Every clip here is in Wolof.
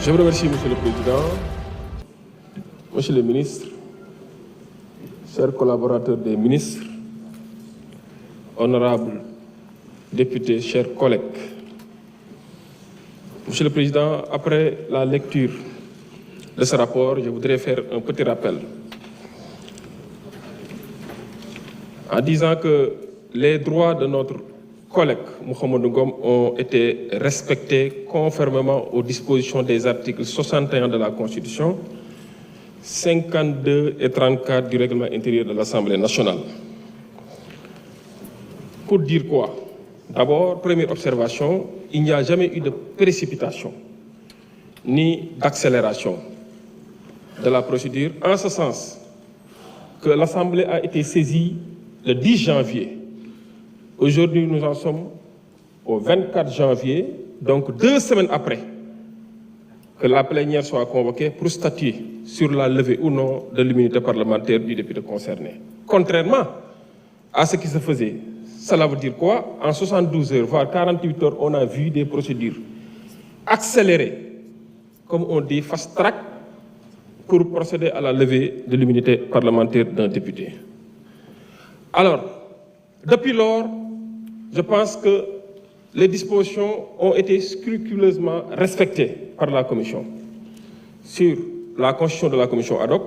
Je vous remercie, Monsieur le Président, Monsieur le Ministre, chers collaborateurs des ministres, honorables députés, chers collègues. Monsieur le Président, après la lecture de ce rapport, je voudrais faire un petit rappel en disant que les droits de notre collègue Mouhamadou Ngom ont été respectés conformément aux dispositions des articles 61 de la Constitution, 52 et 34 du règlement intérieur de l'Assemblée nationale. Pour dire quoi? D'abord, première observation, il n'y a jamais eu de précipitation ni d'accélération de la procédure, en ce sens que l'Assemblée a été saisie le 10 janvier. Aujourd'hui, nous en sommes au 24 janvier, donc 2 semaines après que la plénière soit convoquée pour statuer sur la levée ou non de l'immunité parlementaire du député concerné. Contrairement à ce qui se faisait, cela veut dire quoi? En 72 heures, voire 48 heures, on a vu des procédures accélérées, comme on dit fast-track, pour procéder à la levée de l'immunité parlementaire d'un député. Alors, depuis lors, je pense que les dispositions ont été scrupuleusement respectées par la Commission sur la constitution de la Commission ad hoc,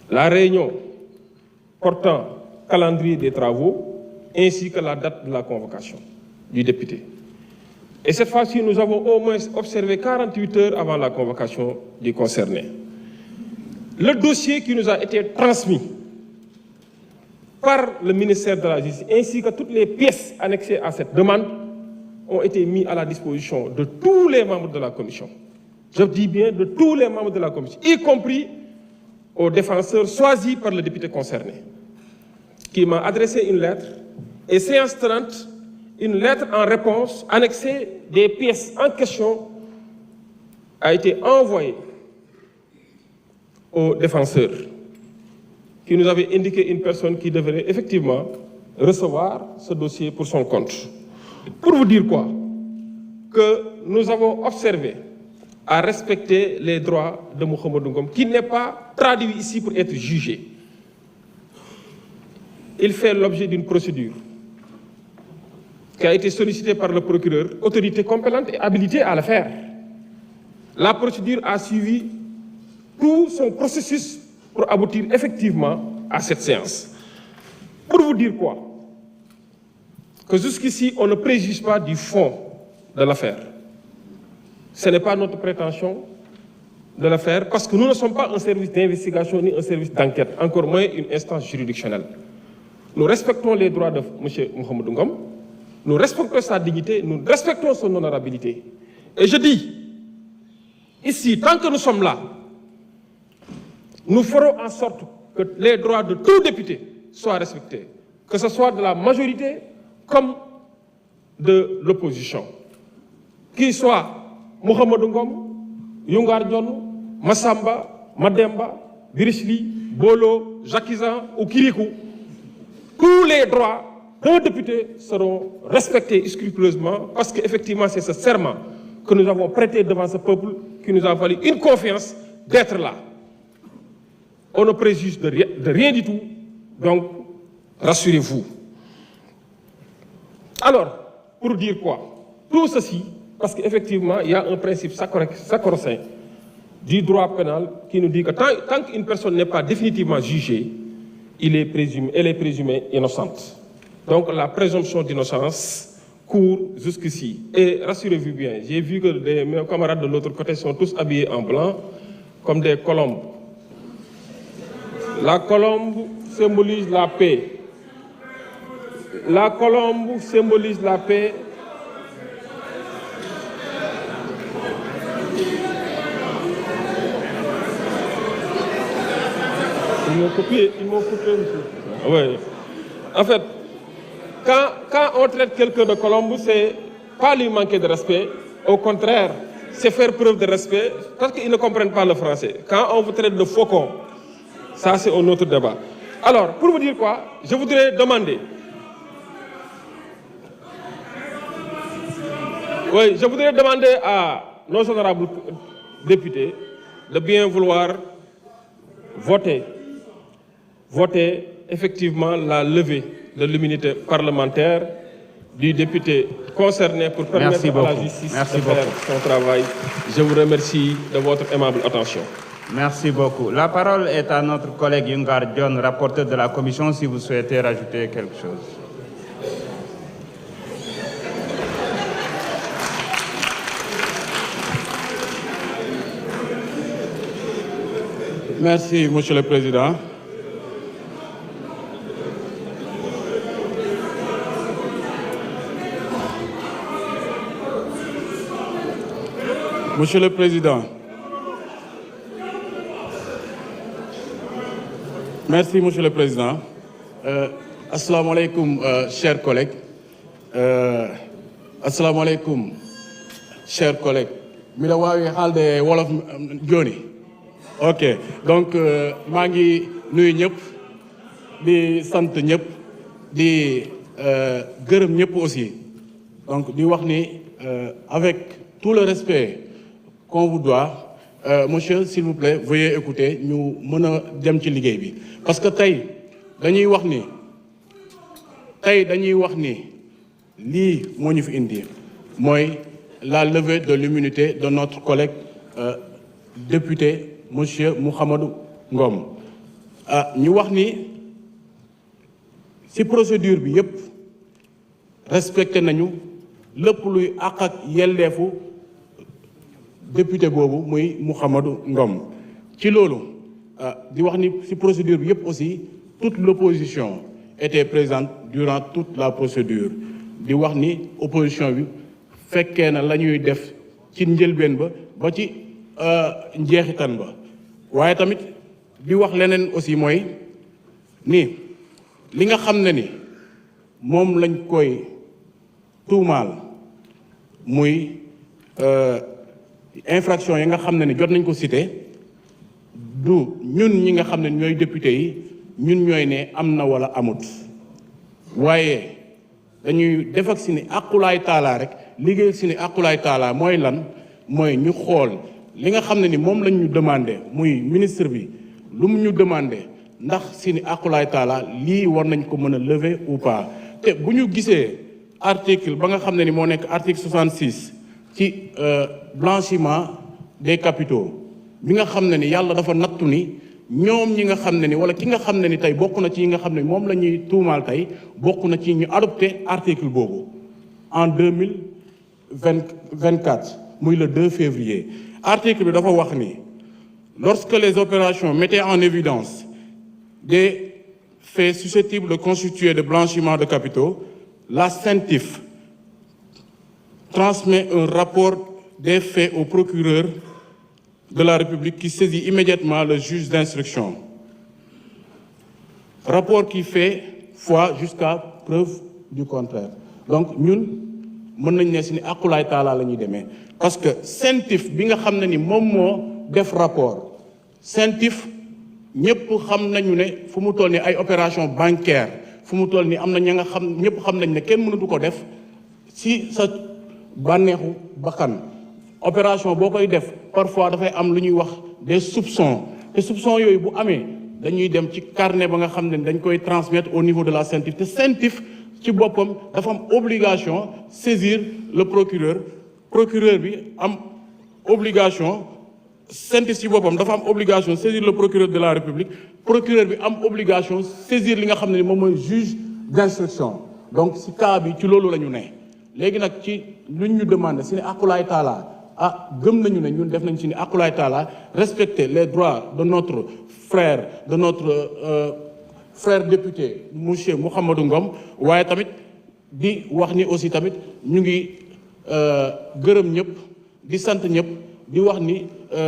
la réunion portant calendrier des travaux, ainsi que la date de la convocation du député. Et cette fois-ci, nous avons au moins observé 48 heures avant la convocation du concerné. Le dossier qui nous a été transmis par le ministère de la Justice, ainsi que toutes les pièces annexées à cette demande, ont été mis à la disposition de tous les membres de la Commission. Je dis bien de tous les membres de la Commission, y compris aux défenseurs choisis par le député concerné, qui m'a adressé une lettre, et séance tenante, une lettre en réponse annexée des pièces en question a été envoyée aux défenseurs, qui nous avait indiqué une personne qui devrait effectivement recevoir ce dossier pour son compte. Pour vous dire quoi? Que nous avons observé à respecter les droits de Mouhamadou Ngom, qui n'est pas traduit ici pour être jugé. Il fait l'objet d'une procédure qui a été sollicitée par le procureur, autorité compétente et habilitée à le faire. La procédure a suivi tout son processus pour aboutir effectivement à cette séance. Pour vous dire quoi? Que jusqu'ici, on ne préjuge pas du fond de l'affaire. Ce n'est pas notre prétention de le faire parce que nous ne sommes pas un service d'investigation ni un service d'enquête, encore moins une instance juridictionnelle. Nous respectons les droits de M. Mouhamadou Ngom, nous respectons sa dignité, nous respectons son honorabilité. Et je dis, ici, tant que nous sommes là, nous ferons en sorte que les droits de tout député soient respectés, que ce soit de la majorité comme de l'opposition. Qu'il soit Mouhamadou Ngom, Yungar Dione, Massamba, Mademba, Birishli, Bolo, Jacquizan ou Kirikou, tous les droits d'un député seront respectés scrupuleusement parce qu'effectivement c'est ce serment que nous avons prêté devant ce peuple qui nous a valu une confiance d'être là. On ne préjuge de rien du tout, donc rassurez-vous. Alors, pour dire quoi? Tout ceci, parce qu'effectivement, il y a un principe sacro-saint du droit pénal qui nous dit que tant qu'une personne n'est pas définitivement jugée, elle est présumée innocente. Donc la présomption d'innocence court jusqu'ici. Et rassurez-vous bien, j'ai vu que mes camarades de l'autre côté sont tous habillés en blanc, comme des colombes. La colombe symbolise la paix. La colombe symbolise la paix. Ils m'ont coupé, monsieur. Oui. En fait, quand on traite quelqu'un de colombe, c'est pas lui manquer de respect. Au contraire, c'est faire preuve de respect parce qu'ils ne comprennent pas le français. Quand on vous traite de faucon, ça c'est un autre débat. Alors, pour vous dire quoi, je voudrais demander. Oui, je voudrais demander à nos honorables députés de bien vouloir voter effectivement la levée de l'immunité parlementaire du député concerné pour permettre à la justice de faire son travail. Je vous remercie de votre aimable attention. Merci beaucoup. La parole est à notre collègue Yungar John, rapporteur de la commission, si vous souhaitez rajouter quelque chose. Merci, Monsieur le Président. Monsieur le Président, merci, Monsieur le Président. Assalamu alaikum, chers collègues. Assalamu alaikum, chers collègues. Mila wawi halde wolof joni. Ok, donc maa ngi nuyu ñëpp di sant ñëpp di gërëm ñëpp aussi. Donc di wax ni avec tout le respect qu'on vous doit, monsieur, s'il vous plaît, veuillez écouter, ñu mën a dem ci liggéey bi. Parce que tey dañuy wax ni lii moo ñu fi indi mooy la levée de l'immunité de notre collègue député monsieur Mouhamadou Ngom. ñu wax ni ci procédure bi yépp respecté nañu lépp luy àq ak yelleefu député boobu muy Mouhamadou Ngom. ci loolu di wax ni ci procédure bi yépp aussi toute l'opposition était présente durant toute la procédure. di wax ni opposition bi fekkee na la ñuy def ci njëlbeen ba ci njeexitan ba. waaye tamit di wax leneen aussi mooy ni li nga xam ne ni moom lañ koy tuumaal muy infraction yi nga xam ne ni jot nañ ko cité du ñun ñi nga xam ne ñooy député yi ñun ñooy ne am na wala amut waaye dañuy def ak si ni aqulaay taalaa rek liggéey si ni aqulaay taalaa mooy lan mooy ñu xool li nga xam ne ni moom lañ ñu demandé muy ministre bi lu mu ñu demandé ndax si ni aqulaay taala lii war nañ ko mën a lever ou pas. te bu ñu gisee article ba nga xam ne ni moo nekk article 66 ci blanchiment des capitaux bi nga xam ne ni yàlla dafa nattu ni ñoom ñi nga xam ne ni wala ki nga xam ne ni tey bokk na ci yi nga xam ne moom la ñuy tuumaal tey bokk na ci ñu adopté article boobu en 2024 muy le 2 février. article bi dafa wax ni lorsque les opérations mettaient en évidence des faits susceptibles de constituer de blanchiment de capitaux, la CENTIF transmet un rapport des faits au procureur de la République qui saisit immédiatement le juge d'instruction. Rapport qui fait foi jusqu'à preuve du contraire. Donc ñun mën nañ ne si ni aqulaay taalaa la ñuy demee parce que CENTIF bi nga xam ne ni moom moo def rapport CENTIF ñëpp xam nañu ne fu mu toll ni ay opération bancaire fu mu toll ni am na ña nga xam ñëpp xam nañ ne kenn mënatu ko def si sa bànneexu bakkan opération boo koy def parfois dafay am lu ñuy wax des soupçons te soupçons yooyu bu amee dañuy dem ci carnet ba nga xam ne dañ koy transmettre au niveau de la CENTIF te CENTIF ci boppam dafa am obligation saisir le procureur bi am obligation CENTIF ci boppam dafa am obligation saisir le procureur de la République procureur bi am obligation saisir li nga xam ne ni moom mooy juge d'instruction donc ci cas bi ci loolu la ñu ne léegi nag ci luñ ñu demandé si ne aqulaay taala gëm nañu ne ñun def nañ ci ni aqulaay taala respecter les droits de notre frère frère député monsieur Mouhamadou Ngom waaye tamit di wax ni aussi tamit ñu ngi gërëm ñëpp di sant ñëpp di wax ni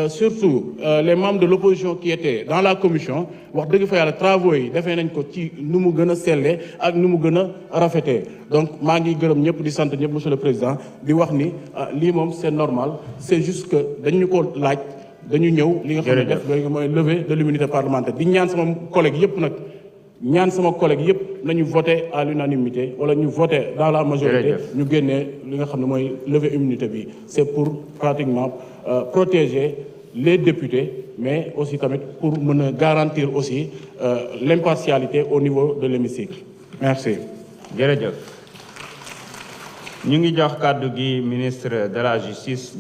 surtout les membres de l'opposition qui étaient dans la commission wax dëgg fa yàlla travaux yi defee nañ ko ci nu mu gën a sellee ak nu mu gën a rafetee donc maa ngi gërëm ñëpp di sant ñëpp monsieur le président di wax ni lii moom c'est normal c'est juste que dañu ko laaj dañu ñëw li nga xam ne def mooy levée de l'immunité parlementaire di ñaan sama collègue yëpp nag ñaan sama collègue yépp nañu voter à l'unanimité wala ñu voter dans la majorité ñu génnee li nga xam ne mooy lever immunité bi c'est pour pratiquement protéger les députés mais aussi tamit pour mën a garantir aussi l'impartialité au niveau de l'hémicycle. Merci. jërëjëf ñu ngi jox kàddu gi ministre de la justice.